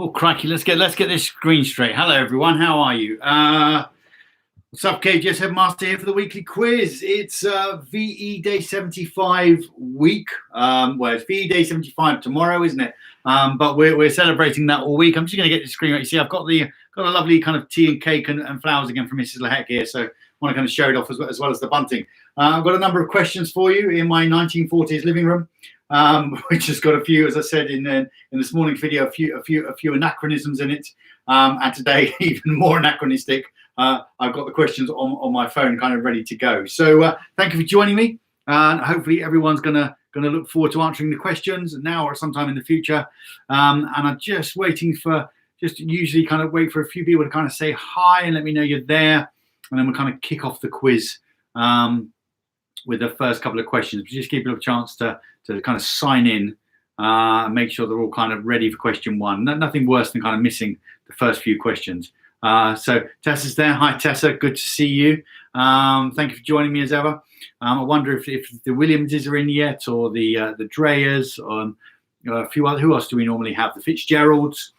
Oh crikey, let's get this screen straight. Hello everyone, how are you? What's up, KGS Headmaster here for the weekly quiz. It's VE Day 75 week. Well, it's VE Day 75 tomorrow, isn't it? But we're celebrating that all week. I'm just going to get the screen right. You see, I've got a lovely kind of tea and cake and flowers again from Mrs. Lahek here, so I want to kind of show it off as well as the bunting. I've got a number of questions for you in my 1940s living room, which has got a few, as I said in this morning's video, a few anachronisms in it, and today even more anachronistic. I've got the questions on my phone kind of ready to go. So thank you for joining me, and hopefully everyone's gonna look forward to answering the questions now or sometime in the future. And I'm just waiting for, usually kind of wait for a few people to kind of say hi and let me know you're there, and then we'll kind of kick off the quiz with the first couple of questions. But just give people a chance to kind of sign in, make sure they're all kind of ready for question one. Nothing worse than kind of missing the first few questions. So Tessa's there. Hi Tessa, good to see you. Thank you for joining me as ever. I wonder if the Williamses are in yet, or the Dreyers, or a few other. Who else do we normally have? The Fitzgeralds.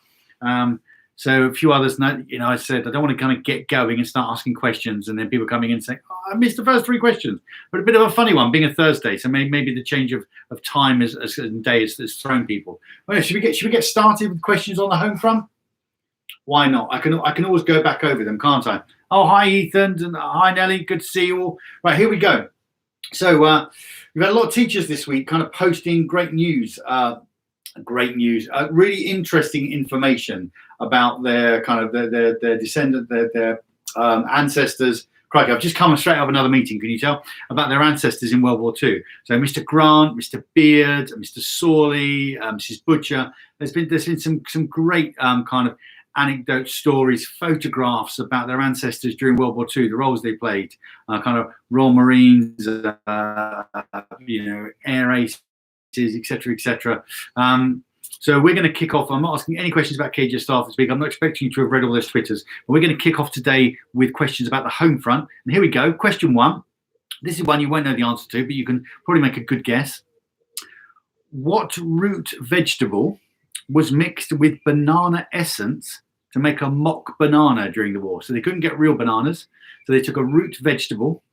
So a few others. I said I don't want to kind of get going and start asking questions, and then people coming in and saying, "Oh, I missed the first three questions." But a bit of a funny one, being a Thursday, so maybe the change of time as day has thrown people. Well, should we get started with questions on the home front? Why not? I can always go back over them, can't I? Oh, hi Ethan, and hi Nelly. Good to see you all. Right, here we go. So we've had a lot of teachers this week kind of posting great news. Really interesting information about their kind of their descendant, their ancestors. Crikey, I've just come straight out of another meeting, can you tell? About their ancestors in World War II. So Mr. Grant, Mr. Beard, Mr. Sawley, Mrs. Butcher. There's been some great kind of anecdote stories, photographs about their ancestors during World War II, the roles they played, kind of Royal Marines, Air Aces, etc., etc. So we're going to kick off. I'm not asking any questions about KGS staff this week. I'm not expecting you to have read all those Twitters, but we're going to kick off today with questions about the home front. And here we go. Question one. This is one you won't know the answer to, but you can probably make a good guess. What root vegetable was mixed with banana essence to make a mock banana during the war? So they couldn't get real bananas, so they took a root vegetable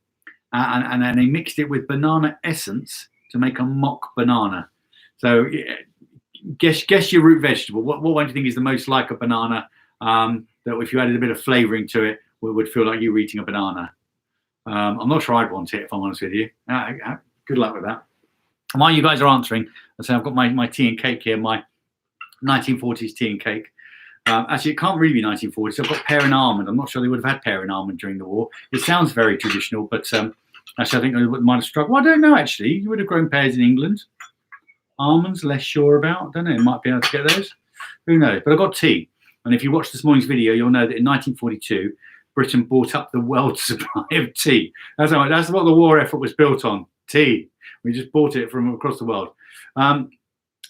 and then they mixed it with banana essence to make a mock banana. So guess your root vegetable. What one do you think is the most like a banana, that if you added a bit of flavouring to it would feel like you were eating a banana? I'm not sure I'd want it, if I'm honest with you. Good luck with that. And while you guys are answering, I've got my tea and cake here, my 1940s tea and cake. Actually, it can't really be 1940s. I've got pear and almond. I'm not sure they would have had pear and almond during the war. It sounds very traditional, but actually, I think they might have struggled. Well, I don't know, actually. You would have grown pears in England. Almonds, less sure about. I don't know. You might be able to get those. Who knows? But I've got tea. And if you watch this morning's video, you'll know that in 1942, Britain bought up the world's supply of tea. That's what the war effort was built on. Tea. We just bought it from across the world.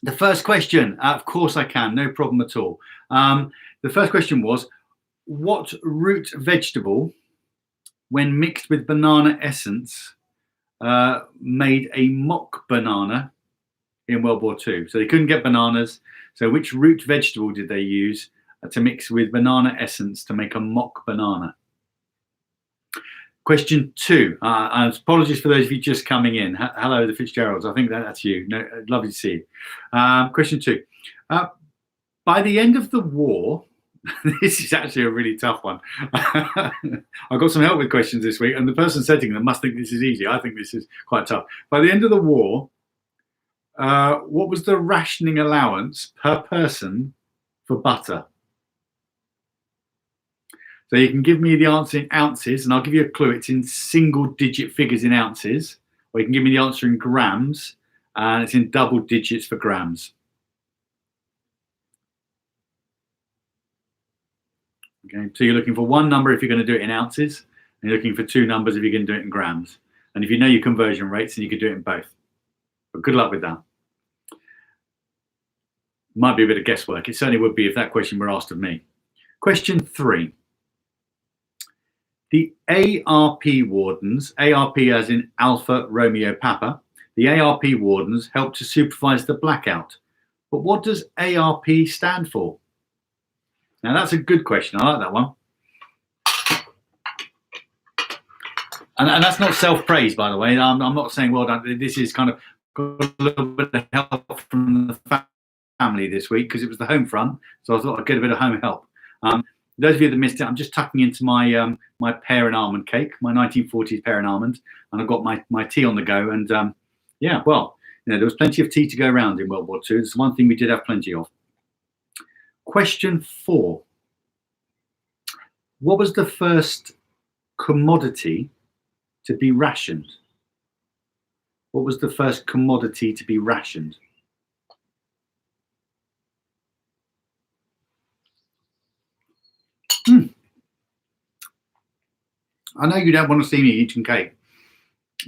The first question, of course I can, no problem at all. The first question was, what root vegetable, when mixed with banana essence, made a mock banana in World War II? So they couldn't get bananas. So which root vegetable did they use to mix with banana essence to make a mock banana? Question two. Apologies for those of you just coming in. Hello, the Fitzgeralds. I think that's you. No, lovely to see you. Question two. By the end of the war, this is actually a really tough one. I got some help with questions this week, and the person setting them must think this is easy. I think this is quite tough. By the end of the war, what was the rationing allowance per person for butter? So you can give me the answer in ounces, and I'll give you a clue. It's in single-digit figures in ounces, or you can give me the answer in grams, and it's in double digits for grams. Okay, so you're looking for one number if you're going to do it in ounces, and you're looking for two numbers if you're going to do it in grams. And if you know your conversion rates, then you could do it in both. But good luck with that. Might be a bit of guesswork. It certainly would be if that question were asked of me. Question three. The ARP wardens, ARP as in Alpha Romeo Papa, the ARP wardens helped to supervise the blackout. But what does ARP stand for? Now that's a good question. I like that one. And that's not self-praise, by the way. I'm not saying well done. This is kind of got a little bit of help from the family this week because it was the home front, so I thought I'd get a bit of home help. Those of you that missed it, I'm just tucking into my my pear and almond cake, my 1940s pear and almond, and I've got my tea on the go. And yeah, well, there was plenty of tea to go around in World War II. It's one thing we did have plenty of. Question 4. What was the first commodity to be rationed? What was the first commodity to be rationed? I know you don't want to see me eating cake,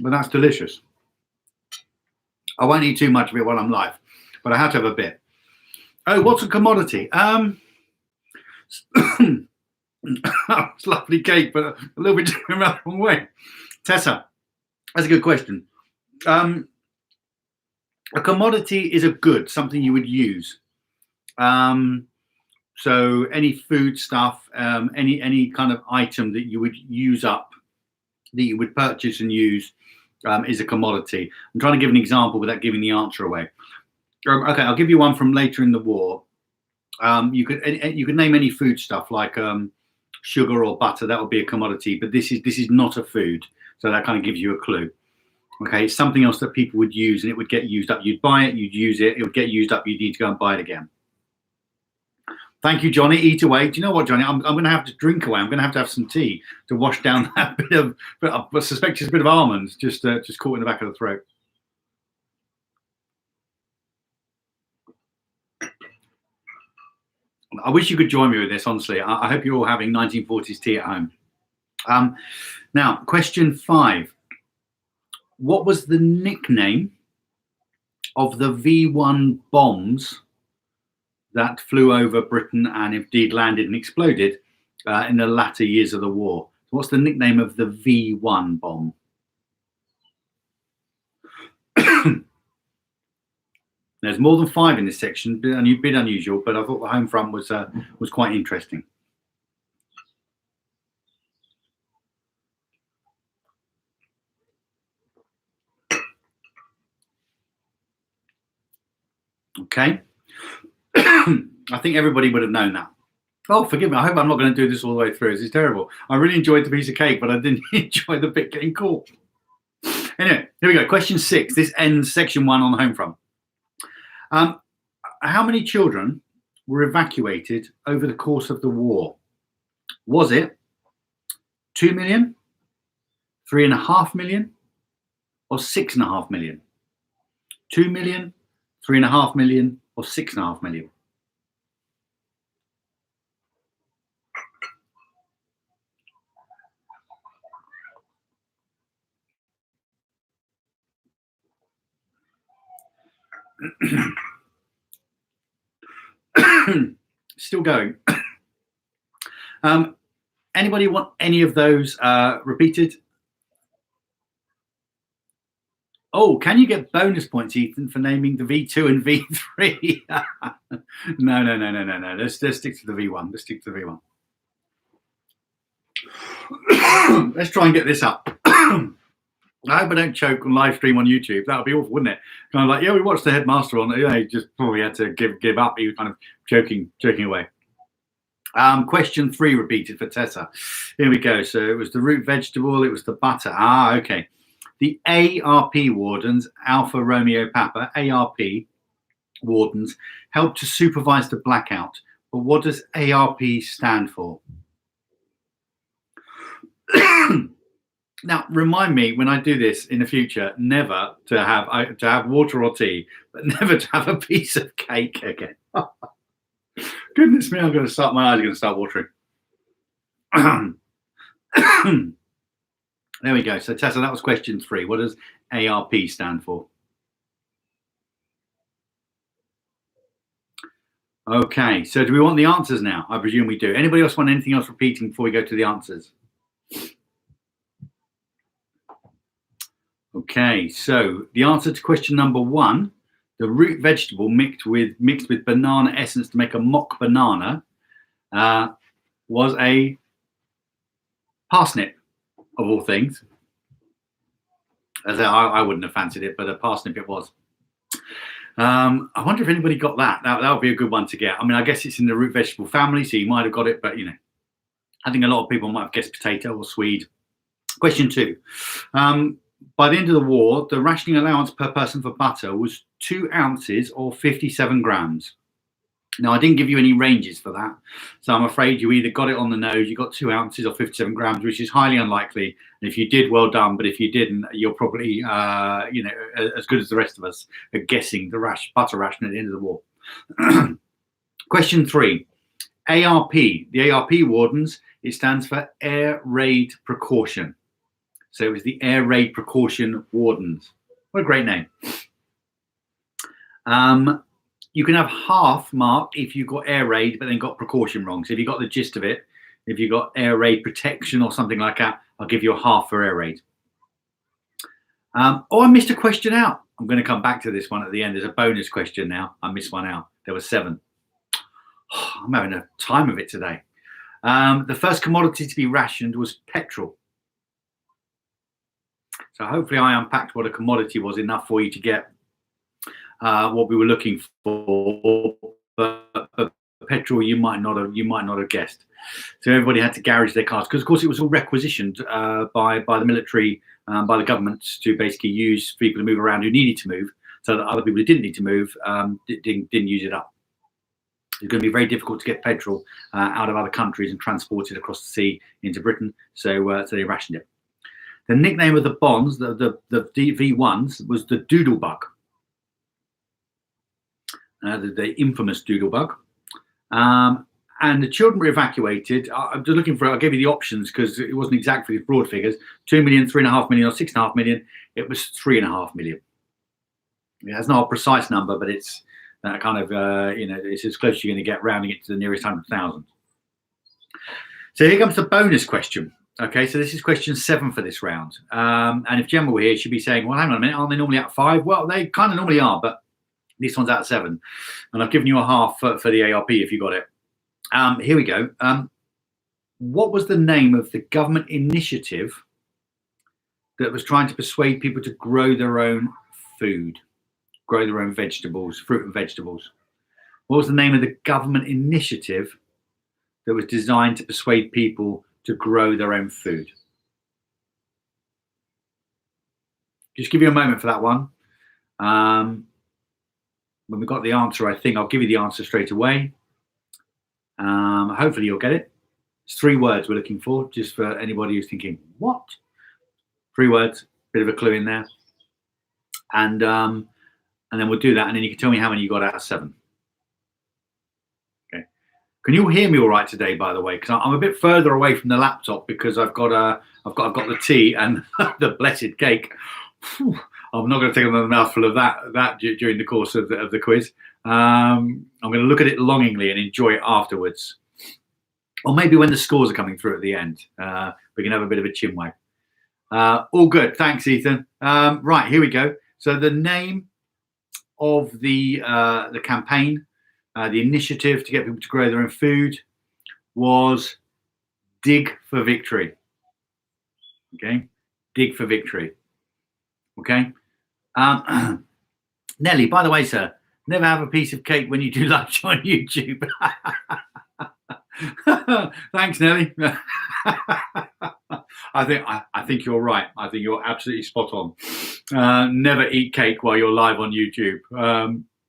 but that's delicious. I won't eat too much of it while I'm live, but I had to have a bit. Oh, what's a commodity? It's lovely cake, but a little bit the wrong way. Tessa, that's a good question. A commodity is a good, something you would use. So any food stuff, any kind of item that you would use up, that you would purchase and use, is a commodity. I'm trying to give an example without giving the answer away. Okay, I'll give you one from later in the war. You could name any food stuff like sugar or butter. That would be a commodity, but this is not a food, so that kind of gives you a clue. Okay, it's something else that people would use, and it would get used up. You'd buy it, you'd use it, it would get used up. You'd need to go and buy it again. Thank you, Johnny. Eat away. Do you know what, Johnny? I'm going to have to drink away. I'm going to have some tea to wash down that bit of. But I suspect it's a bit of almonds just caught in the back of the throat. I wish you could join me with this. Honestly, I hope you're all having 1940s tea at home. Now, question 5. What was the nickname of the V1 bombs that flew over Britain and indeed landed and exploded in the latter years of the war? What's the nickname of the V1 bomb? There's more than 5 in this section, a bit unusual, but I thought the home front was quite interesting. Okay. I think everybody would have known that. Oh, forgive me. I hope I'm not going to do this all the way through. This is terrible. I really enjoyed the piece of cake, but I didn't enjoy the bit getting caught. Anyway, here we go. Question 6. This ends section 1 on the home front. How many children were evacuated over the course of the war? Was it 2 million, 3.5 million, or 6.5 million? 2 million, 3.5 million, or 6.5 million? Still going. Anybody want any of those repeated? Oh, can you get bonus points, Ethan, for naming the V2 and V3? No. Let's stick to the V1. Let's stick to the V1. Let's try and get this up. I hope I don't choke on live stream on YouTube. That would be awful, wouldn't it? Kind of like, yeah, we watched the headmaster on. He just probably had to give up. He was kind of joking away. Question 3 repeated for Tessa. Here we go. So it was the root vegetable. It was the butter. Okay. The ARP wardens, Alpha Romeo Papa, ARP wardens, helped to supervise the blackout. But what does ARP stand for? Now, remind me when I do this in the future, never to have water or tea, but never to have a piece of cake again. Goodness me, my eyes are going to start watering. There we go. So Tessa, that was question 3. What does ARP stand for? Okay, so do we want the answers now? I presume we do. Anybody else want anything else repeating before we go to the answers? Okay, so the answer to question number 1, the root vegetable mixed with banana essence to make a mock banana, was a parsnip, of all things. As I wouldn't have fancied it, but a parsnip it was. I wonder if anybody got that. That would be a good one to get. I mean, I guess it's in the root vegetable family, so you might have got it, but I think a lot of people might have guessed potato or swede. Question 2. By the end of the war, the rationing allowance per person for butter was 2 ounces or 57 grams. Now, I didn't give you any ranges for that, so I'm afraid you either got it on the nose, you got 2 ounces or 57 grams, which is highly unlikely. And if you did, well done. But if you didn't, you're probably, as good as the rest of us at guessing the butter ration at the end of the war. Question 3. ARP. The ARP wardens, it stands for Air Raid Precaution. So it was the Air Raid Precaution Wardens. What a great name. You can have half mark if you got air raid, but then got precaution wrong. So if you got the gist of it, if you got air raid protection or something like that, I'll give you a half for air raid. I missed a question out. I'm going to come back to this one at the end. There's a bonus question now. I missed one out. There were 7. I'm having a time of it today. The first commodity to be rationed was petrol. So hopefully I unpacked what a commodity was enough for you to get what we were looking for, but petrol you might not have guessed. So everybody had to garage their cars because, of course, it was all requisitioned by the military, by the government to basically use people to move around who needed to move, so that other people who didn't need to move didn't use it up. It's going to be very difficult to get petrol out of other countries and transported across the sea into Britain, so they rationed it. The nickname of the bonds, the V1s, was the Doodlebug. The infamous Doodlebug. And the children were evacuated. I'm just looking for, I gave you the options because it wasn't exactly broad figures, 2 million, 3.5 million, or 6.5 million. It was 3.5 million. Yeah, it's not a precise number, but it's that kind of, it's as close as you're going to get rounding it to the nearest 100,000. So here comes the bonus question. Okay, so this is question 7 for this round. And if Gemma were here, she'd be saying, well, hang on a minute, aren't they normally at 5? Well, they kind of normally are, but this one's out of 7, and I've given you a half for the ARP if you got it. Here we go. What was the name of the government initiative that was trying to persuade people to grow their own food, grow their own vegetables, fruit and vegetables? What was the name of the government initiative that was designed to persuade people to grow their own food? Just give you a moment for that one. When we've got the answer, I think I'll give you the answer straight away. Hopefully you'll get it. It's 3 words we're looking for, just for anybody who's thinking, what? 3 words, bit of a clue in there. And then we'll do that, and then you can tell me how many you got out of 7. Okay. Can you all hear me all right today, by the way? Because I'm a bit further away from the laptop because I've got the tea and the blessed cake. Whew. I'm not going to take another mouthful of that during the course of the quiz. I'm going to look at it longingly and enjoy it afterwards. Or maybe when the scores are coming through at the end, we can have a bit of a chinwag. All good. Thanks, Ethan. Right, here we go. So the name of the campaign, the initiative to get people to grow their own food, was Dig for Victory. Okay, Dig for Victory. Okay. Nelly, by the way, sir, never have a piece of cake when you do lunch on YouTube. Thanks, Nelly. I think you're right. I think you're absolutely spot on. Never eat cake while you're live on YouTube.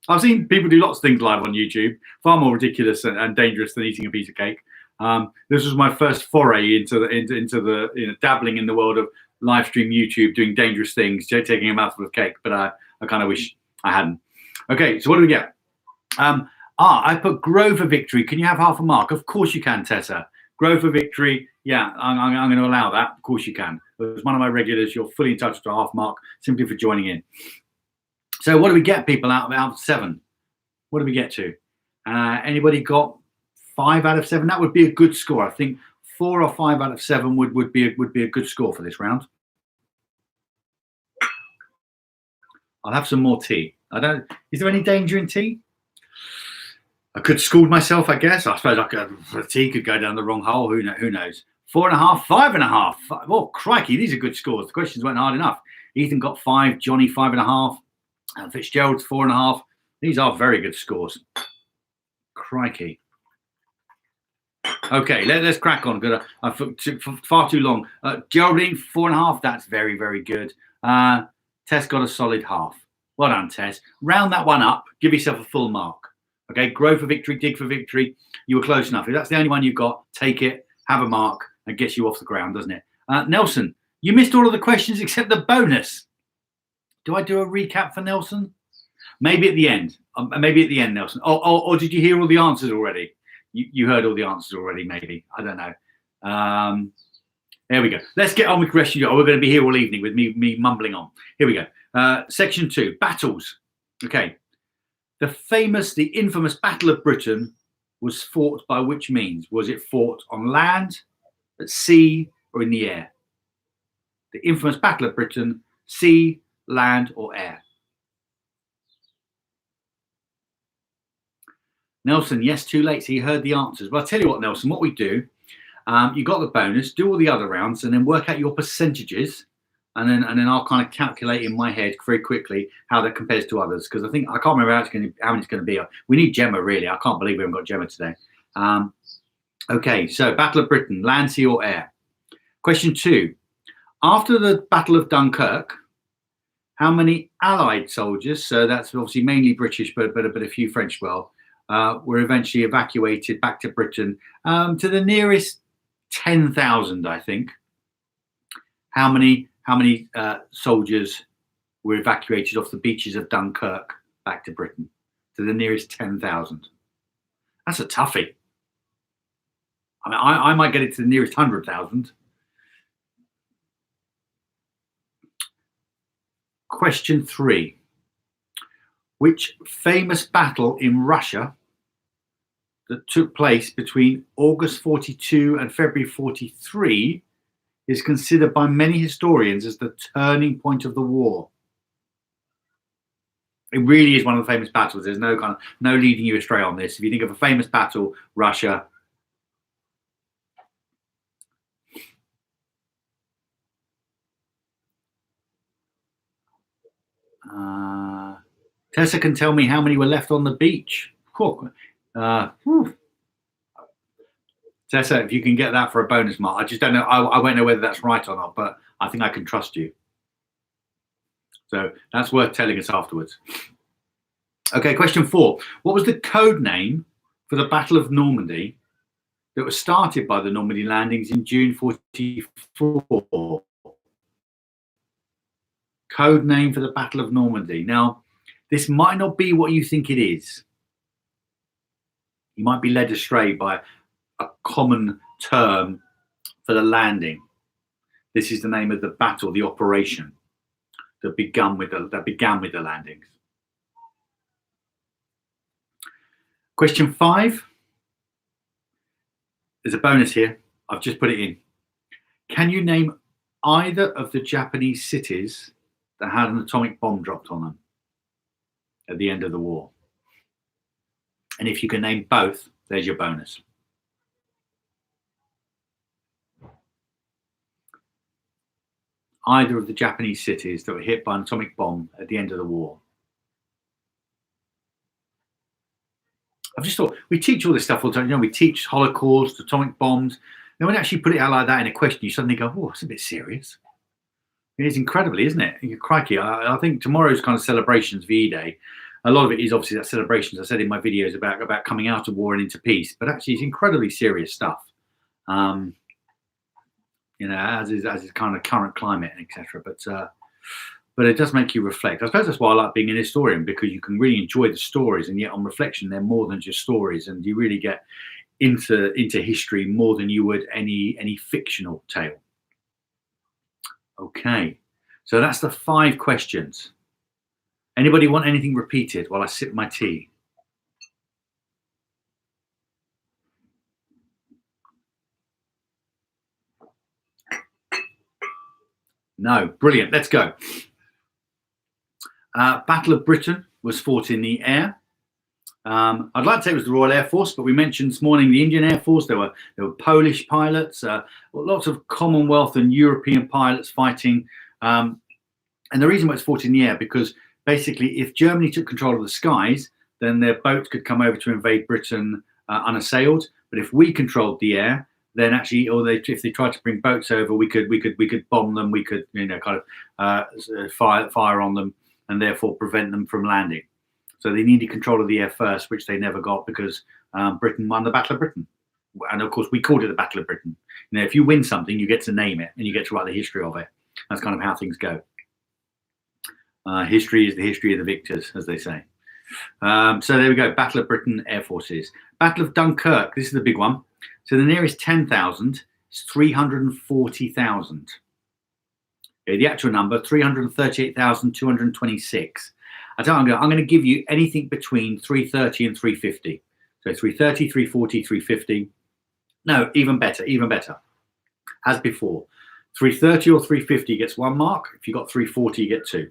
I've seen people do lots of things live on YouTube, far more ridiculous and dangerous than eating a piece of cake. This was my first foray into the dabbling in the world of live stream YouTube, doing dangerous things, taking a mouthful of cake, but I kind of wish I hadn't. Okay, so what do we get? I put grow for victory. Can you have half a mark? Of course you can, Tessa. Grow for victory. Yeah, I'm going to allow that. Of course you can. As one of my regulars, you're fully entitled to a half mark simply for joining in. So what do we get, people, out of 7? What do we get to? Anybody got 5 out of 7? That would be a good score. I think 4 or 5 out of 7 would be a good score for this round. I'll have some more tea. Is there any danger in tea? I could scold myself, I guess. I suppose a T could go down the wrong hole. Who knows? 4.5, 5.5. Oh, crikey, these are good scores. The questions weren't hard enough. Ethan got 5, Johnny 5.5, and Fitzgerald's 4.5. These are very good scores. Crikey. Okay, let's crack on. Good. I took far too long. Geraldine 4.5. That's very, very good. Tess got a solid half. Well done, Tess. Round that one up. Give yourself a full mark. Okay, grow for victory, dig for victory. You were close enough. If that's the only one you've got, take it, have a mark, and gets you off the ground, doesn't it? Nelson, you missed all of the questions except the bonus. Do I do a recap for Nelson? Maybe at the end. Maybe at the end, Nelson. Or did you hear all the answers already? You heard all the answers already, maybe. I don't know. There we go. Let's get on with question. We're going to be here all evening with me mumbling on. Here we go. Section 2, battles. Okay. The infamous Battle of Britain was fought by which means? Was it fought on land, at sea, or in the air? The infamous Battle of Britain, sea, land, or air? Nelson, yes, too late. So he heard the answers. Well, I'll tell you what, Nelson, what we do, you got the bonus, do all the other rounds, and then work out your percentages. And then I'll kind of calculate in my head very quickly how that compares to others, because I can't remember how many it's going to be. We need Gemma, really. I can't believe we haven't got Gemma today. Okay, so Battle of Britain, land, sea, or air? Question 2. After the Battle of Dunkirk, how many Allied soldiers, so that's obviously mainly British, but a few French as well, were eventually evacuated back to Britain to the nearest 10,000, I think. How many soldiers were evacuated off the beaches of Dunkirk back to Britain? To the nearest 10,000. That's a toughie. I mean, I might get it to the nearest 100,000. Question 3. Which famous battle in Russia that took place between August 42 and February 43 is considered by many historians as the turning point of the war? It really is one of the famous battles. There's no leading you astray on this. If you think of a famous battle, Russia. Tessa can tell me how many were left on the beach. Tessa, if you can get that for a bonus mark. I just don't know. I won't know whether that's right or not, but I think I can trust you. So that's worth telling us afterwards. Okay, question 4. What was the code name for the Battle of Normandy that was started by the Normandy landings in June 44? Code name for the Battle of Normandy. Now, this might not be what you think it is. You might be led astray by a common term for the landing. This is the name of the battle, the operation that began with the landings. Question 5. There's a bonus here. I've just put it in. Can you name either of the Japanese cities that had an atomic bomb dropped on them at the end of the war? And if you can name both, there's your bonus. Either of the Japanese cities that were hit by an atomic bomb at the end of the war. I've just thought, we teach all this stuff all the time. You know, we teach Holocaust, atomic bombs. And when you actually put it out like that in a question, you suddenly go, oh, it's a bit serious. It is incredibly, isn't it? Crikey. I think tomorrow's kind of celebrations, VE Day, a lot of it is obviously that celebrations I said in my videos about coming out of war and into peace, but actually it's incredibly serious stuff. You know, as is kind of current climate, etc. But it does make you reflect. I suppose that's why I like being an historian, because you can really enjoy the stories, and yet on reflection, they're more than just stories, and you really get into history more than you would any fictional tale. Okay, so that's the 5 questions. Anybody want anything repeated while I sip my tea? No, brilliant. Let's go. Battle of Britain was fought in the air. I'd like to say it was the Royal Air Force, but we mentioned this morning the Indian Air Force. There were Polish pilots, lots of Commonwealth and European pilots fighting. And the reason why it's fought in the air, because basically if Germany took control of the skies, then their boats could come over to invade Britain unassailed. But if we controlled the air, then actually, if they tried to bring boats over, we could bomb them. We could, kind of fire on them, and therefore prevent them from landing. So they needed control of the air first, which they never got because Britain won the Battle of Britain. And of course, we called it the Battle of Britain. If you win something, you get to name it and you get to write the history of it. That's kind of how things go. History is the history of the victors, as they say. So there we go. Battle of Britain, Air Forces. Battle of Dunkirk. This is the big one. So the nearest 10,000 is 340,000. The actual number, 338,226. I'm going to give you anything between 330 and 350. So 330, 340, 350. No, even better. As before, 330 or 350 gets 1 mark. If you got 340, you get 2.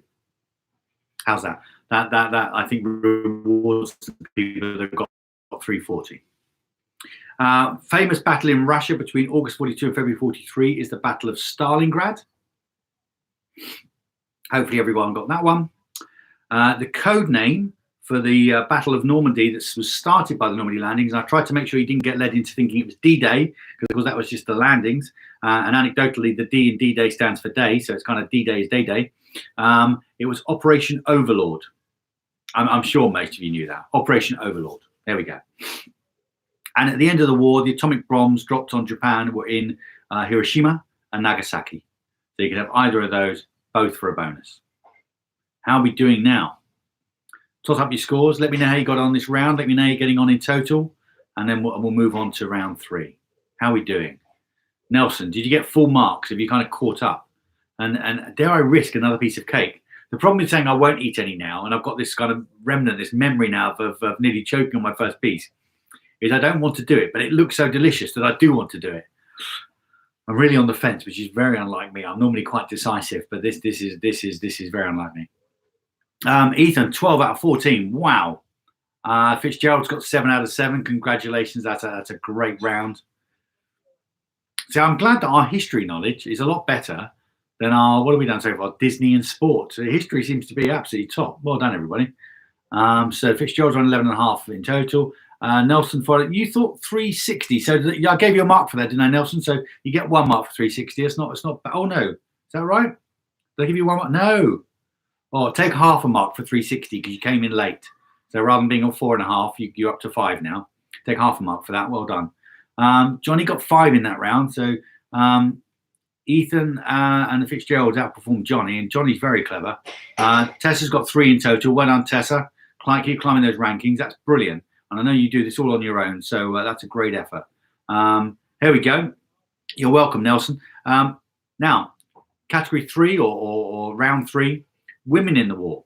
How's that? That I think rewards the people that got 340. Famous battle in Russia between August 42 and February 43 is the Battle of Stalingrad. Hopefully everyone got that one. The code name for the Battle of Normandy that was started by the Normandy landings, and I tried to make sure you didn't get led into thinking it was D-Day, because that was just the landings. And anecdotally, the D in D-Day stands for day, so it's kind of D-Day is day-day. It was Operation Overlord. I'm sure most of you knew that. Operation Overlord. There we go. And at the end of the war, the atomic bombs dropped on Japan were in Hiroshima and Nagasaki. So you can have either of those, both for a bonus. How are we doing now? Toss up your scores. Let me know how you got on this round. Let me know how you're getting on in total. And then we'll move on to round 3. How are we doing? Nelson, did you get full marks? Have you kind of caught up? And dare I risk another piece of cake? The problem with saying I won't eat any now, and I've got this kind of remnant, this memory now of nearly choking on my first piece, is I don't want to do it, but it looks so delicious that I do want to do it. I'm really on the fence, which is very unlike me. I'm normally quite decisive, but this is very unlike me. Ethan, 12 out of 14. Wow. Fitzgerald's got 7 out of 7. Congratulations. That's a great round. So I'm glad that our history knowledge is a lot better than our, what have we done so far? Disney and sport. So history seems to be absolutely top. Well done, everybody. So Fitzgerald's on 11.5 in total. Nelson, you thought 360. So I gave you a mark for that, didn't I, Nelson? So you get 1 mark for 360. It's not. Oh no, is that right? Did I give you 1 mark? No. Oh, take half a mark for 360 because you came in late. So rather than being on 4.5, you're up to 5 now. Take half a mark for that. Well done. Johnny got 5 in that round. So Ethan and the Fitzgeralds outperformed Johnny, and Johnny's very clever. Tessa's got 3 in total. Well done, Tessa. Keep climbing those rankings. That's brilliant. And I know you do this all on your own, so that's a great effort. Here we go. You're welcome, Nelson. Now, category 3 or round 3, women in the war.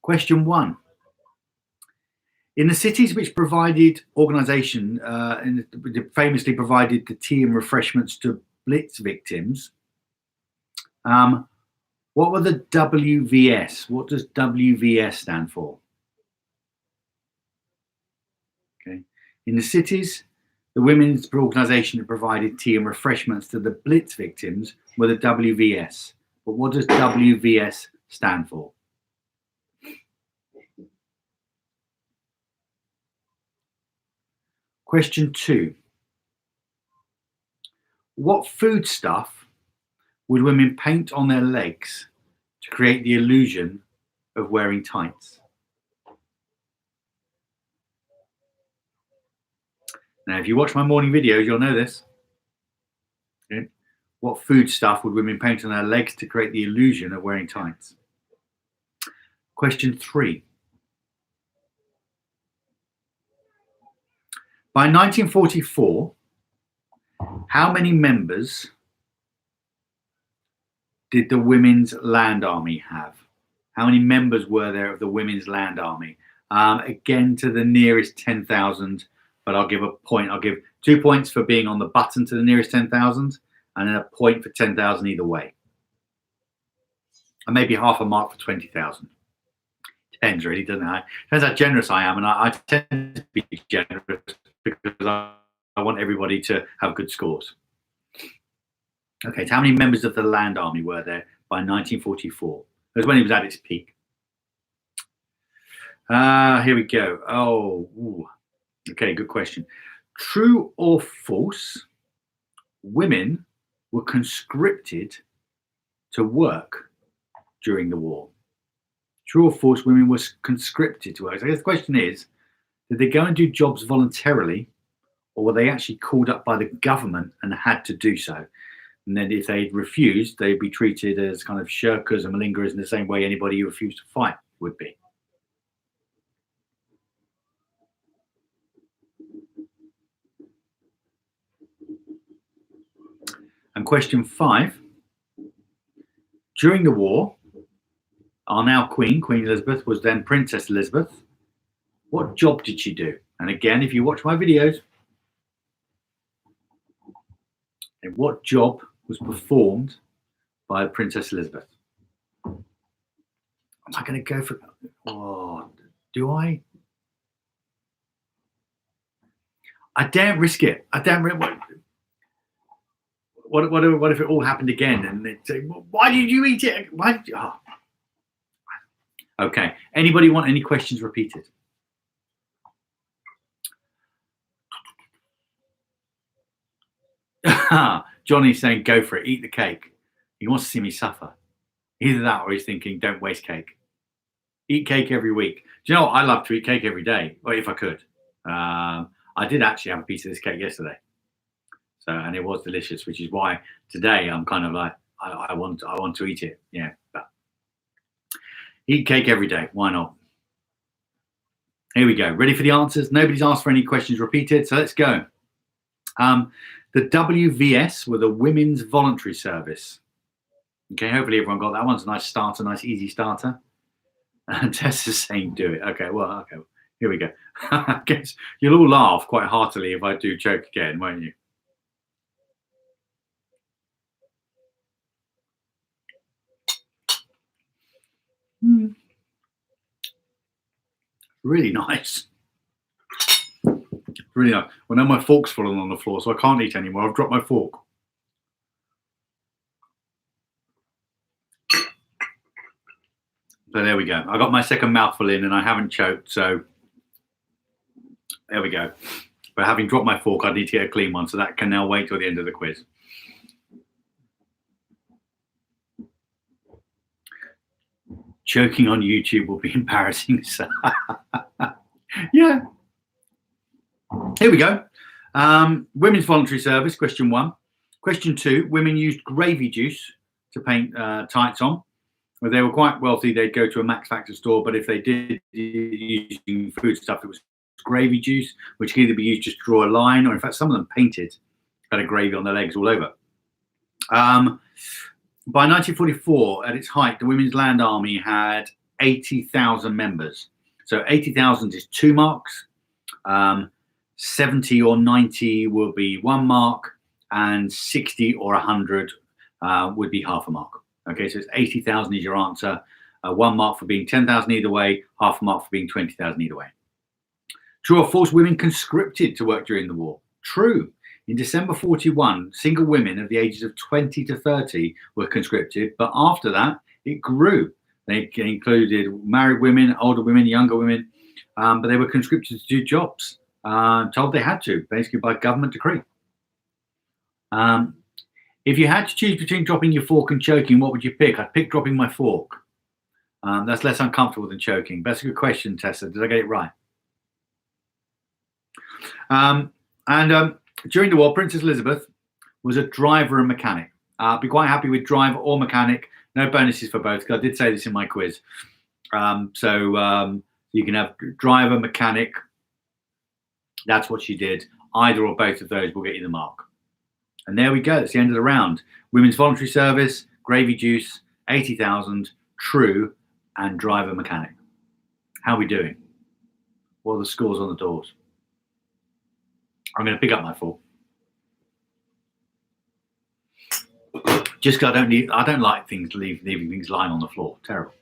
Question 1. In the cities which provided organisation, famously provided the tea and refreshments to Blitz victims, what were the WVS? What does WVS stand for? Okay. In the cities, the women's organisation that provided tea and refreshments to the Blitz victims were the WVS. But what does WVS stand for? Question 2. What foodstuff would women paint on their legs to create the illusion of wearing tights? Now, if you watch my morning videos, you'll know this. Okay. What foodstuff would women paint on their legs to create the illusion of wearing tights? Question 3. By 1944, how many members did the Women's Land Army have? How many members were there of the Women's Land Army? Again, to the nearest 10,000, but I'll give a point. I'll give 2 points for being on the button to the nearest 10,000, and then a point for 10,000 either way. And maybe half a mark for 20,000. Depends really, doesn't it? Depends how generous I am, and I tend to be generous because I want everybody to have good scores. Okay, so how many members of the Land Army were there by 1944? That was when it was at its peak. Here we go. Oh, ooh. Okay, good question. True or false? Women were conscripted to work during the war. True or false? Women were conscripted to work. So I guess the question is, did they go and do jobs voluntarily, or were they actually called up by the government and had to do so? And then if they refused, they'd be treated as kind of shirkers and malingerers in the same way anybody who refused to fight would be. And question 5. During the war, our now Queen Elizabeth, was then Princess Elizabeth. What job did she do? And again, if you watch my videos, what job was performed by Princess Elizabeth? Am I going to go for? Oh, do I? I daren't risk it. I daren't. What if it all happened again? And they'd say, "Why did you eat it? Why?" Did you? Oh. Okay. Anybody want any questions repeated? Johnny's saying, "Go for it. Eat the cake." He wants to see me suffer. Either that, or he's thinking, "Don't waste cake. Eat cake every week." Do you know what? I love to eat cake every day, or if I could. I did actually have a piece of this cake yesterday, and it was delicious, which is why today I'm kind of like, I want to eat it. Yeah, but eat cake every day. Why not? Here we go. Ready for the answers? Nobody's asked for any questions repeated, so let's go. The WVS were the Women's Voluntary Service. Okay, hopefully everyone got that. One's a nice starter, nice easy starter. And Tessa's saying, "Do it." Okay, well, okay, here we go. I guess you'll all laugh quite heartily if I do choke again, won't you? Really nice. Really nice. Well, now my fork's fallen on the floor, so I can't eat anymore. I've dropped my fork. So there we go. I got my second mouthful in and I haven't choked, so there we go. But having dropped my fork, I need to get a clean one, so that can now wait till the end of the quiz. Choking on YouTube will be embarrassing. So yeah. Here we go. Women's voluntary service, question 1. Question 2, women used gravy juice to paint tights on. If they were quite wealthy, they'd go to a Max Factor store, but if they did using food stuff, it was gravy juice, which could either be used just to draw a line, or in fact, some of them painted, had a gravy on their legs all over. By 1944, at its height, the Women's Land Army had 80,000 members. So 80,000 is 2 marks. 70 or 90 will be 1 mark, and 60 or 100 would be half a mark. Okay, so it's 80,000 is your answer. 1 mark for being 10,000 either way, half a mark for being 20,000 either way. True or false? Women conscripted to work during the war. True. In December 41, single women of the ages of 20 to 30 were conscripted, but after that, it grew. They included married women, older women, younger women, but they were conscripted to do jobs, told they had to, basically by government decree. If you had to choose between dropping your fork and choking, what would you pick? I'd pick dropping my fork. That's less uncomfortable than choking. That's a good question, Tessa. Did I get it right? During the war, Princess Elizabeth was a driver and mechanic. I'd be quite happy with driver or mechanic. No bonuses for both, because I did say this in my quiz. So you can have driver, mechanic. That's what she did. Either or both of those will get you the mark. And there we go. It's the end of the round. Women's voluntary service, gravy juice, 80,000, true, and driver mechanic. How are we doing? What are the scores on the doors? I'm going to pick up my fork. Just because I don't like things leaving things lying on the floor. Terrible.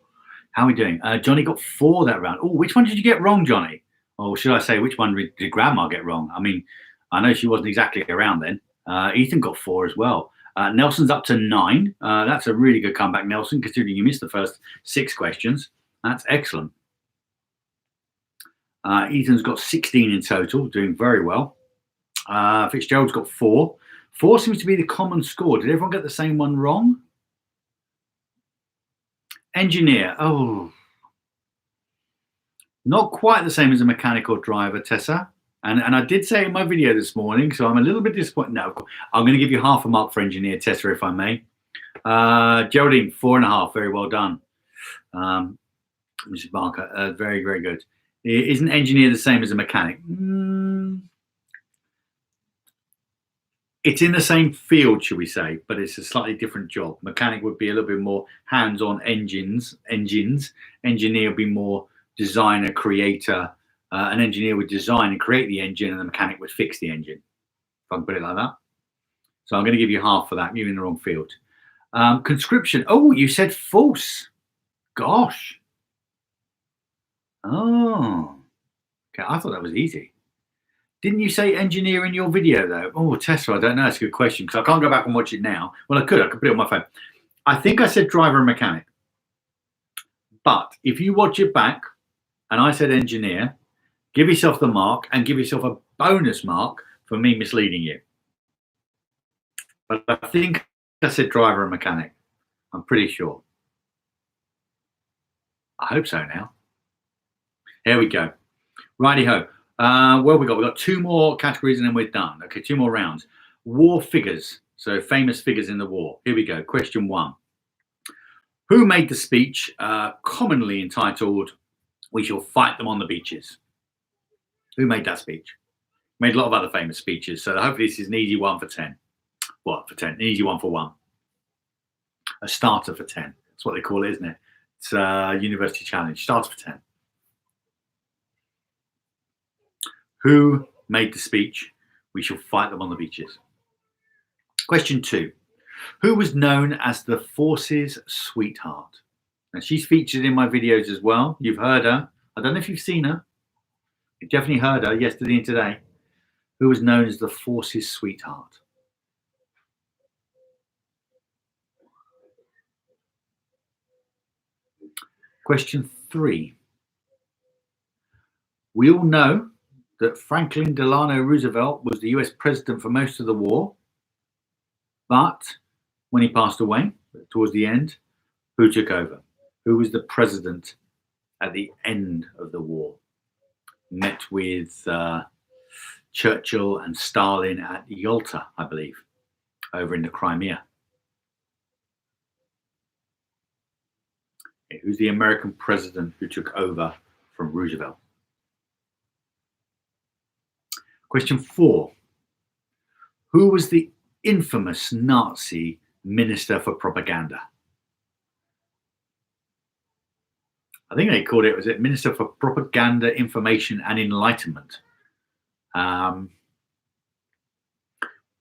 How are we doing? Johnny got 4 that round. Oh, which one did you get wrong, Johnny? Or should I say, which one did Grandma get wrong? I mean, I know she wasn't exactly around then. Ethan got 4 as well. Nelson's up to 9. That's a really good comeback, Nelson, considering you missed the first 6 questions. That's excellent. Ethan's got 16 in total, doing very well. Fitzgerald's got 4. 4 seems to be the common score. Did everyone get the same one wrong? Engineer. Oh, not quite the same as a mechanic or driver, Tessa. And I did say in my video this morning, so I'm a little bit disappointed. No, I'm going to give you half a mark for engineer, Tessa, if I may. Geraldine, 4.5. Very well done. Mrs. Barker, very, very good. Isn't engineer the same as a mechanic? It's in the same field, should we say, but it's a slightly different job. Mechanic would be a little bit more hands-on engines. Engineer would be more designer, creator. An engineer would design and create the engine, and the mechanic would fix the engine, if I can put it like that. So I'm going to give you half for that. You're in the wrong field. Conscription. Oh, you said false. Gosh. Oh. Okay, I thought that was easy. Didn't you say engineer in your video, though? Oh, Tessa, I don't know. That's a good question, because I can't go back and watch it now. Well, I could put it on my phone. I think I said driver and mechanic. But if you watch it back and I said engineer, give yourself the mark and give yourself a bonus mark for me misleading you. But I think I said driver and mechanic. I'm pretty sure. I hope so now. Here we go. Righty-ho. Well, we got 2 more categories and then we're done. Okay, 2 more rounds. War figures. So famous figures in the war. Here we go. Question 1. Who made the speech commonly entitled, "We shall fight them on the beaches"? Who made that speech? Made a lot of other famous speeches. So hopefully this is an easy one for 10. What, for 10? An easy one for 1. A starter for 10. That's what they call it, isn't it? It's a university challenge. Starter for 10. Who made the speech, "We shall fight them on the beaches"? Question 2. Who was known as the force's sweetheart? Now, she's featured in my videos as well. You've heard her. I don't know if you've seen her. You've definitely heard her yesterday and today. Who was known as the force's sweetheart? Question 3. We all know that Franklin Delano Roosevelt was the US president for most of the war, but when he passed away towards the end, who took over? Who was the president at the end of the war? Met with Churchill and Stalin at Yalta, I believe, over in the Crimea. Okay, who's the American president who took over from Roosevelt? Question 4. Who was the infamous Nazi minister for propaganda? I think they called it, was it Minister for Propaganda, Information and Enlightenment?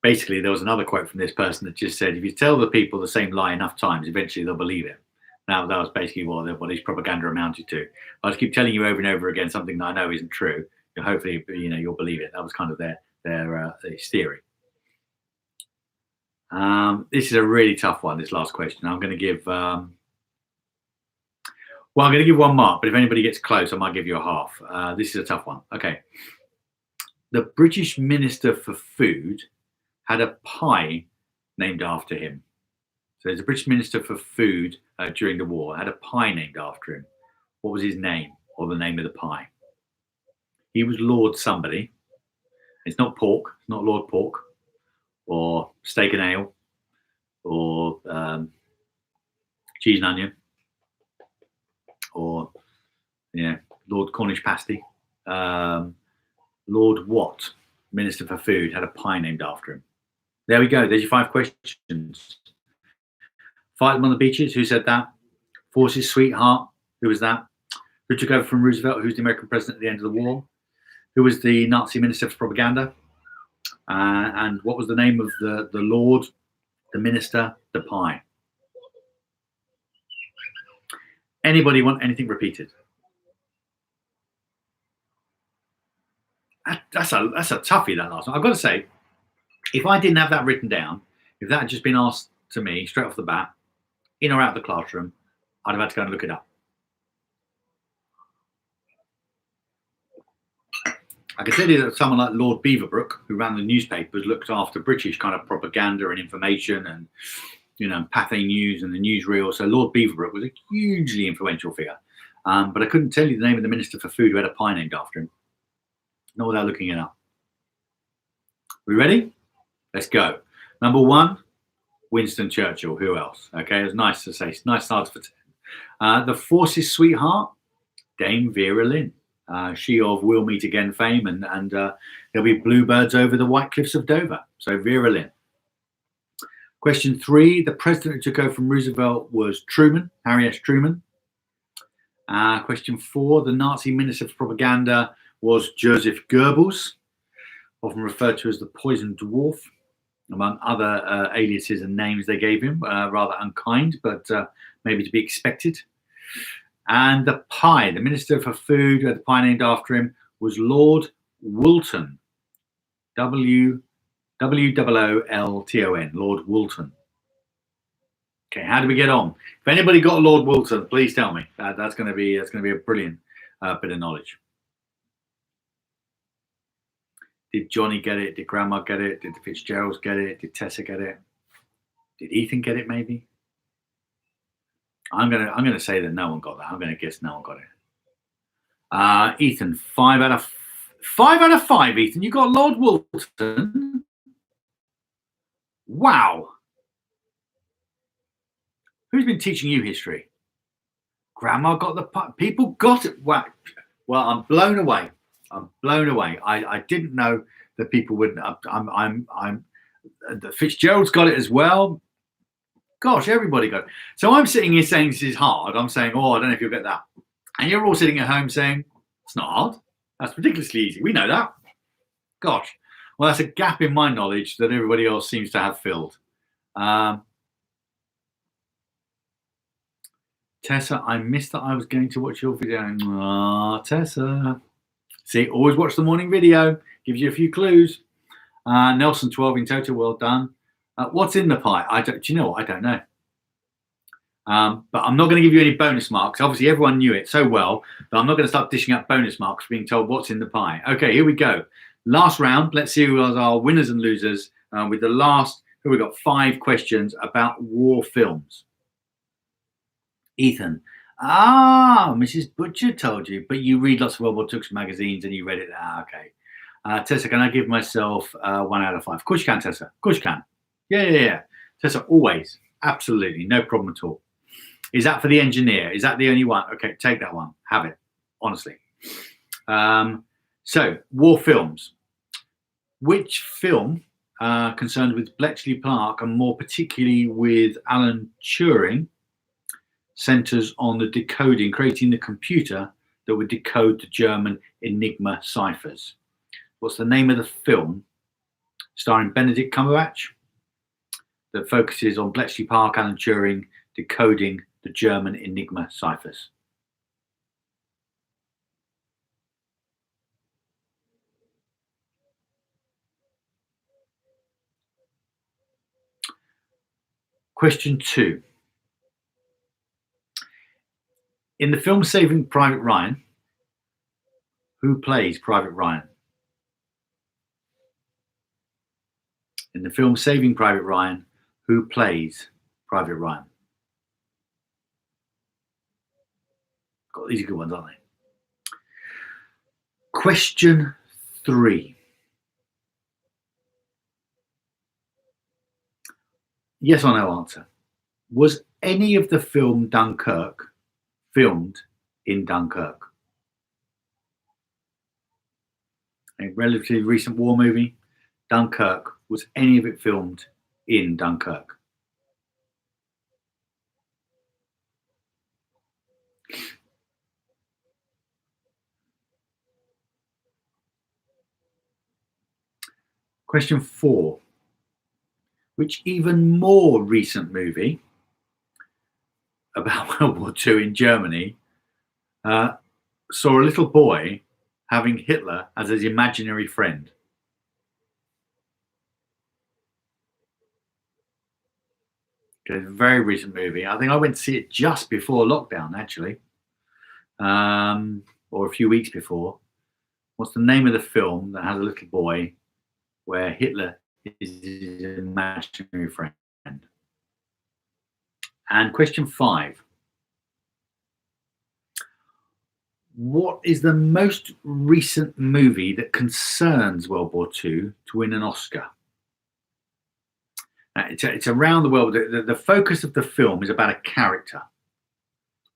Basically, there was another quote from this person that just said, if you tell the people the same lie enough times, eventually they'll believe it. Now, that was basically what his propaganda amounted to. I just keep telling you over and over again something that I know isn't true. Hopefully, you'll believe it. That was kind of their theory. This is a really tough one, this last question. I'm going to give, I'm going to give 1 mark, but if anybody gets close, I might give you a half. This is a tough one. Okay. The British Minister for Food had a pie named after him. So there's a British Minister for Food during the war, had a pie named after him. What was his name, or the name of the pie? He was Lord somebody. It's not pork. It's not Lord Pork, or steak and ale, or cheese and onion, or Lord Cornish pasty. Lord Watt, Minister for Food, had a pie named after him. There we go. There's your 5 questions. Fight them on the beaches. Who said that? Force's sweetheart. Who was that? Who took over from Roosevelt? Who's the American president at the end of the war? Who was the Nazi minister for propaganda? And what was the name of the Lord, the minister, the pie? Anybody want anything repeated? That's a toughie, that last one. I've got to say, if I didn't have that written down, if that had just been asked to me straight off the bat, in or out of the classroom, I'd have had to go and look it up. I can tell you that someone like Lord Beaverbrook, who ran the newspapers, looked after British kind of propaganda and information and, Pathé News and the newsreel. So Lord Beaverbrook was a hugely influential figure. But I couldn't tell you the name of the Minister for Food who had a pie named after him. Not without looking it up. We ready? Let's go. Number 1, Winston Churchill. Who else? Okay, it was nice to say. Nice start for 10. The Force's sweetheart, Dame Vera Lynn. She of We'll Meet Again fame, and there'll be bluebirds over the white cliffs of Dover. So Vera Lynn. Question 3, the president who took over from Roosevelt was Truman, Harry S. Truman. Question 4, the Nazi minister for propaganda was Joseph Goebbels, often referred to as the Poison Dwarf, among other aliases and names they gave him, rather unkind, but maybe to be expected. And the pie, the Minister for Food, who had the pie named after him, was Lord Woolton. W-O-O-L-T-O-N, Lord Woolton. Okay, how do we get on? If anybody got Lord Woolton, please tell me. That's going to be a brilliant bit of knowledge. Did Johnny get it? Did Grandma get it? Did the Fitzgeralds get it? Did Tessa get it? Did Ethan get it? Maybe. I'm gonna say that no one got that. I'm gonna guess no one got it. Ethan, 5 out of 5. Ethan, you got Lord Woolton. Wow. Who's been teaching you history? Grandma got the people got it. Wow. Well, I'm blown away. I didn't know that people would. The Fitzgeralds got it as well. Gosh, everybody got it. So I'm sitting here saying this is hard. I'm saying, I don't know if you'll get that. And you're all sitting at home saying, it's not hard. That's ridiculously easy. We know that. Gosh. Well, that's a gap in my knowledge that everybody else seems to have filled. Tessa, I missed that I was going to watch your video. Tessa. See, always watch the morning video. Gives you a few clues. Nelson, 12 in total. Well done. What's in the pie? Do you know what? I don't know. But I'm not going to give you any bonus marks. Obviously, everyone knew it so well that I'm not going to start dishing out bonus marks for being told what's in the pie. Okay, here we go. Last round. Let's see who are our winners and losers with the last. We've got 5 questions about war films. Ethan. Mrs. Butcher told you, but you read lots of World War II magazines and you read it. Okay. Tessa, can I give myself 1 out of 5? Of course you can, Tessa. Of course you can. Yeah. Tessa, always. Absolutely. No problem at all. Is that for the engineer? Is that the only one? Okay, take that one. Have it. Honestly. So, war films. Which film concerned with Bletchley Park and more particularly with Alan Turing centers on the decoding, creating the computer that would decode the German Enigma ciphers? What's the name of the film starring Benedict Cumberbatch that focuses on Bletchley Park, Alan Turing decoding the German Enigma ciphers? Question 2. In the film Saving Private Ryan, who plays Private Ryan? In the film Saving Private Ryan, who plays Private Ryan? God, these are good ones, aren't they? Question 3. Yes or no answer. Was any of the film Dunkirk filmed in Dunkirk? A relatively recent war movie, Dunkirk. Was any of it filmed in Dunkirk? Question 4. Which even more recent movie about World War II in Germany saw a little boy having Hitler as his imaginary friend. Okay, very recent movie. I think I went to see it just before lockdown, actually, or a few weeks before. What's the name of the film that has a little boy where Hitler is his imaginary friend? And question 5. What is the most recent movie that concerns World War II to win an Oscar? It's around the world. The focus of the film is about a character.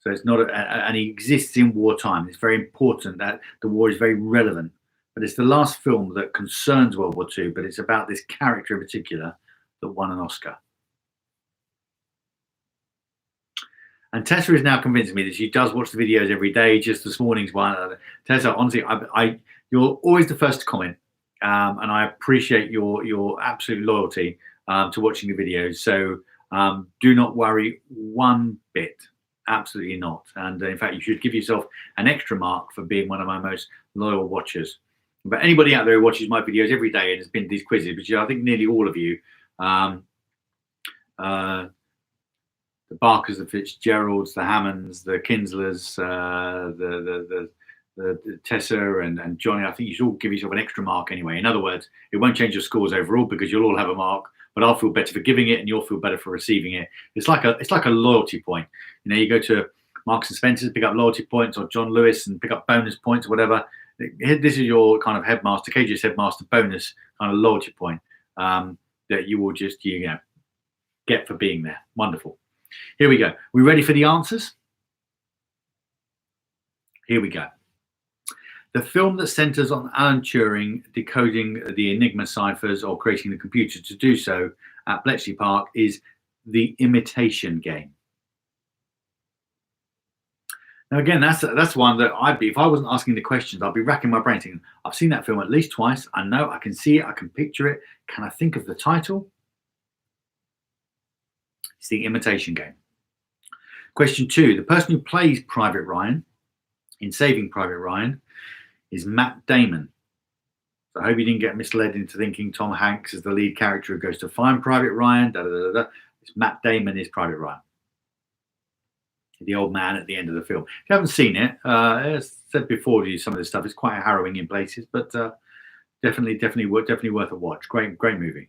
So it's not, and he exists in wartime. It's very important that the war is very relevant. But it's the last film that concerns World War II, but it's about this character in particular that won an Oscar. And Tessa is now convincing me that she does watch the videos every day. Just this morning's one. Tessa, honestly, you're always the first to comment, and I appreciate your absolute loyalty to watching the videos. So do not worry one bit. Absolutely not. And in fact, you should give yourself an extra mark for being one of my most loyal watchers. But anybody out there who watches my videos every day and has been to these quizzes, which I think nearly all of you, the Barkers, the Fitzgeralds, the Hammonds, the Kinslers, the Tessa and Johnny, I think you should all give yourself an extra mark anyway. In other words, it won't change your scores overall because you'll all have a mark, but I'll feel better for giving it and you'll feel better for receiving it. It's like a loyalty point. You know, you go to Marks and Spencer's, pick up loyalty points, or John Lewis and pick up bonus points or whatever. This is your kind of headmaster, KGS headmaster bonus kind of loyalty point that you will just get for being there. Wonderful. Here we go. We ready for the answers? Here we go. The film that centers on Alan Turing decoding the Enigma ciphers or creating the computer to do so at Bletchley Park is The Imitation Game. Now, again, that's one that if I wasn't asking the questions, I'd be racking my brain thinking, I've seen that film at least twice. I know, I can see it, I can picture it. Can I think of the title? It's The Imitation Game. Question 2. The person who plays Private Ryan in Saving Private Ryan is Matt Damon. So I hope you didn't get misled into thinking Tom Hanks is the lead character who goes to find Private Ryan. It's Matt Damon is Private Ryan, the old man at the end of the film. If you haven't seen it, as I said before to you, some of this stuff is quite harrowing in places, but definitely worth a watch. Great movie.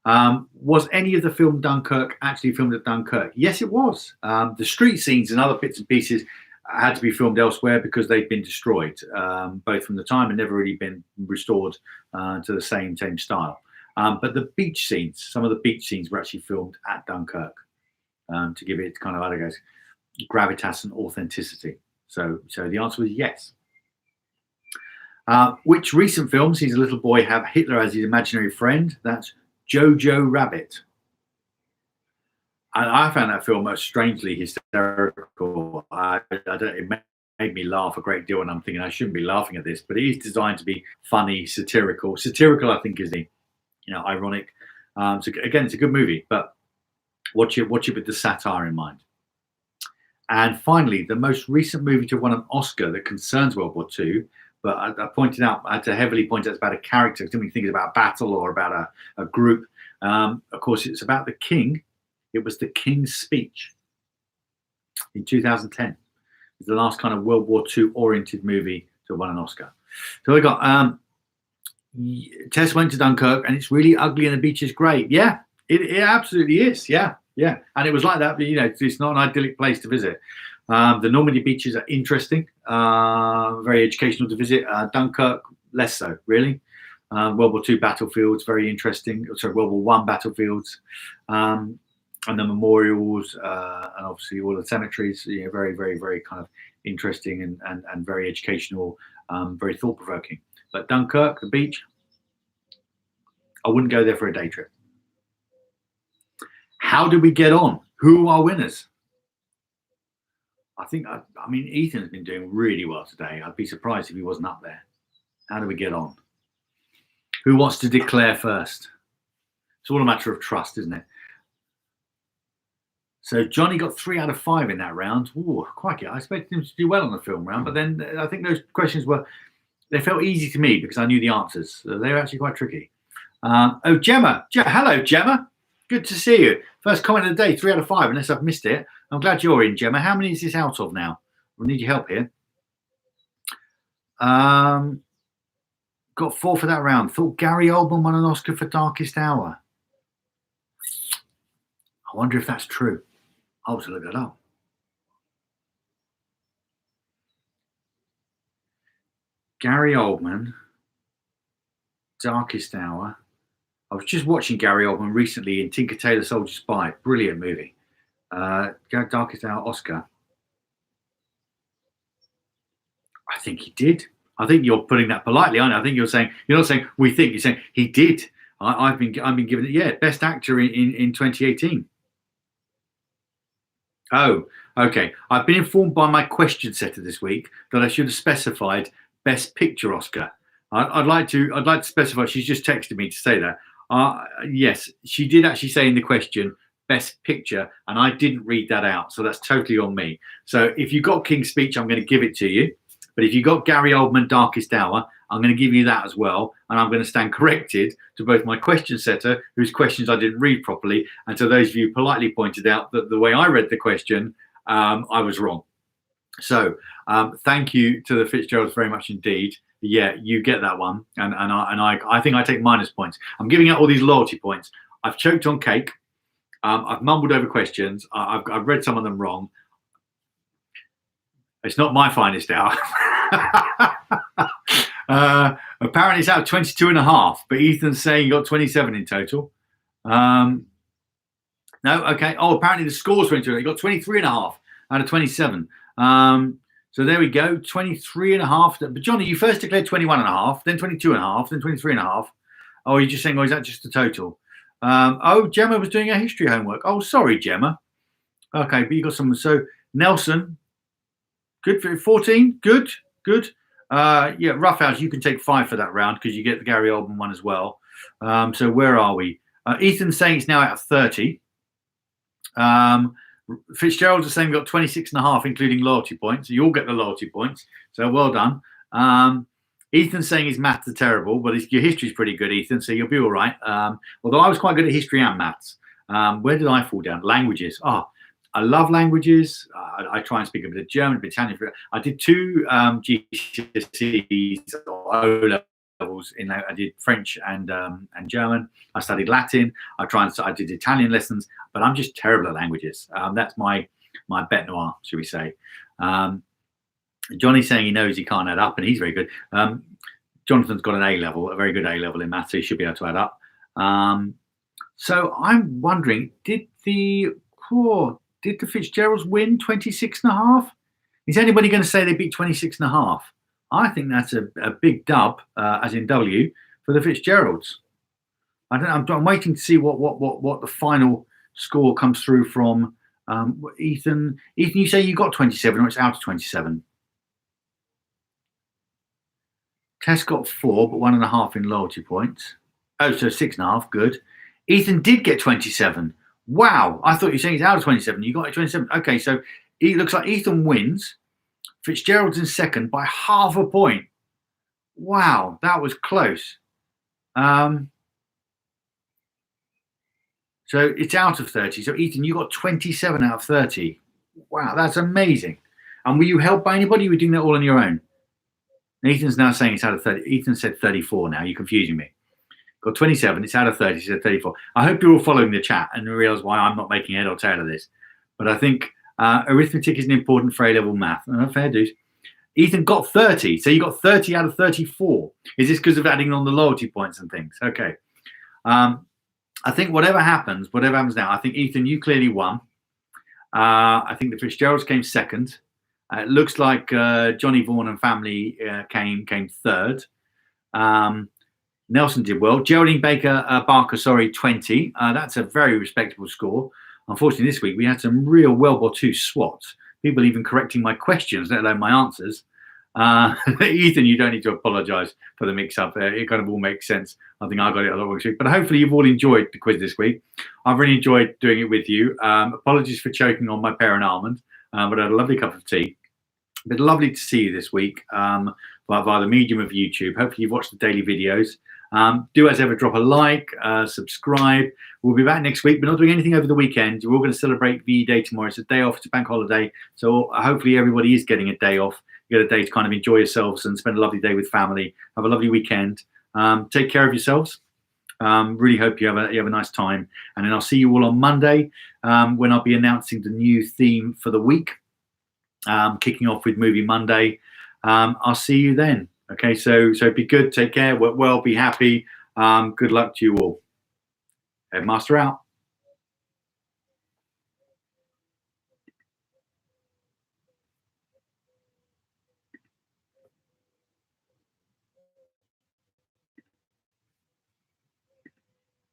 Was any of the film Dunkirk actually filmed at Dunkirk? Yes, it was. The street scenes and other bits and pieces had to be filmed elsewhere because they'd been destroyed, both from the time and never really been restored to the same style. But the beach scenes, some of the beach scenes were actually filmed at Dunkirk to give it kind of, I don't know, gravitas and authenticity. So the answer was yes. Which recent film sees a little boy have Hitler as his imaginary friend? That's Jojo Rabbit. And I found that film strangely hysterical. It made me laugh a great deal, and I'm thinking I shouldn't be laughing at this, but it is designed to be funny, satirical. Satirical, I think, is the ironic. So again, it's a good movie, but watch it with the satire in mind. And finally, the most recent movie to win an Oscar that concerns World War II, but I had to heavily point out it's about a character. I didn't think it's about a battle or about a group. Of course, it's about the King. It was The King's Speech in 2010. It's the last kind of World War II oriented movie to win an Oscar. So we got Tess went to Dunkirk and it's really ugly and the beach is great. Yeah, it absolutely is. Yeah. And it was like that, but it's not an idyllic place to visit. The Normandy beaches are interesting, very educational to visit. Dunkirk, less so, really. World War II battlefields, very interesting. Sorry, World War I battlefields, and the memorials, and obviously all the cemeteries. Very, very, very kind of interesting and very educational, very thought-provoking. But Dunkirk, the beach, I wouldn't go there for a day trip. How did we get on? Who are our winners? I mean, Ethan's been doing really well today. I'd be surprised if he wasn't up there. How do we get on? Who wants to declare first? It's all a matter of trust, isn't it? So Johnny got 3 out of 5 in that round. Ooh, crikey. I expected him to do well on the film round, but then I think those questions they felt easy to me because I knew the answers. So they were actually quite tricky. Oh, Gemma. Hello, Gemma. Good to see you. First comment of the day, 3 out of 5, unless I've missed it. I'm glad you're in, Gemma. How many is this out of now? We'll need your help here. Got 4 for that round. Thought Gary Oldman won an Oscar for Darkest Hour. I wonder if that's true. I'll have to look that up. Gary Oldman, Darkest Hour. I was just watching Gary Oldman recently in Tinker Tailor Soldier Spy. Brilliant movie. Darkest Hour Oscar. I think he did. I think you're putting that politely, aren't you? I think you're not saying we think. You're saying he did. I've been given it. Best actor in 2018. Oh, okay. I've been informed by my question setter this week that I should have specified Best Picture Oscar. I'd like to specify. She's just texted me to say that. Yes, she did actually say in the question Best Picture, and I didn't read that out, so that's totally on me. So if you got King's Speech, I'm going to give it to you. But if you got Gary Oldman Darkest Hour, I'm going to give you that as well. And I'm going to stand corrected to both my question setter, whose questions I didn't read properly, and to those of you who politely pointed out that the way I read the question, I was wrong. So thank you to the Fitzgeralds very much indeed. Yeah, you get that one. And I think I take minus points. I'm giving out all these loyalty points. I've choked on cake. I've mumbled over questions. I've read some of them wrong. It's not my finest hour. Apparently it's out of 22 and a half, but Ethan's saying he got 27 in total. No, okay. Oh, apparently the score's 22. He got 23 and a half out of 27. So there we go, 23 and a half. But Johnny, you first declared 21 and a half, then 22 and a half, then 23 and a half. Oh, you're just saying, is that just the total? Oh, Gemma was doing her history homework. Oh, sorry, Gemma. Okay, but you got some. So Nelson, good for 14. Good. Yeah, Roughhouse, you can take 5 for that round because you get the Gary Oldman one as well. So where are we? Ethan's saying it's now out of 30. Fitzgerald's the same, got 26 and a half, including loyalty points. So you all get the loyalty points. So well done. Ethan's saying his maths are terrible, but your history's pretty good, Ethan. So you'll be all right. Although I was quite good at history and maths. Where did I fall down? Languages. Oh, I love languages. I try and speak a bit of German, a bit of Italian. I did 2 GCSEs or O levels. I did French and German. I studied Latin. I did Italian lessons, but I'm just terrible at languages. That's my bête noire, should we say? Johnny's saying he knows he can't add up, and he's very good. Jonathan's got an A level, a very good A level in maths, so he should be able to add up. So I'm wondering, did the Fitzgeralds win 26 and a half? Is anybody going to say they beat 26 and a half? I think that's a big dub, as in W, for the Fitzgeralds. I'm waiting to see what the final score comes through from Ethan. Ethan, you say you got 27, or it's out of 27? Tess got 4, but 1.5 in loyalty points. Oh, so 6.5. Good. Ethan did get 27. Wow. I thought you were saying it's out of 27. You got 27. Okay, so it looks like Ethan wins. Fitzgerald's in second by half a point. Wow, that was close. So it's out of 30. So Ethan, you got 27 out of 30. Wow, that's amazing. And were you helped by anybody? You were doing that all on your own? Ethan's now saying it's out of 30. Ethan said 34 now. You're confusing me. Got 27. It's out of 30. He said 34. I hope you're all following the chat and realize why I'm not making head or tail of this. But I think arithmetic is an important for A-level math. Fair dues. Ethan got 30. So you got 30 out of 34. Is this because of adding on the loyalty points and things? Okay. I think whatever happens now, I think, Ethan, you clearly won. I think the Fitzgeralds came second. It looks like Johnny Vaughan and family came third. Nelson did well. Geraldine Barker, 20. That's a very respectable score. Unfortunately, this week we had some real World War II swats. People even correcting my questions, let alone my answers. Ethan, you don't need to apologise for the mix-up. It kind of all makes sense. I think I got it a lot wrong this week, but hopefully you've all enjoyed the quiz this week. I've really enjoyed doing it with you. Apologies for choking on my pear and almond, but I had a lovely cup of tea. But lovely to see you this week via the medium of YouTube. Hopefully you've watched the daily videos. Do as ever, drop a like, subscribe. We'll be back next week. We're not doing anything over the weekend. We're all going to celebrate VE Day tomorrow. It's a day off. It's a bank holiday. So hopefully everybody is getting a day off. You get a day to kind of enjoy yourselves and spend a lovely day with family. Have a lovely weekend. Take care of yourselves. Really hope you have a nice time. And then I'll see you all on Monday when I'll be announcing the new theme for the week. Kicking off with Movie Monday. I'll see you then. Okay, so be good, take care, work well, be happy. Good luck to you all. Headmaster out.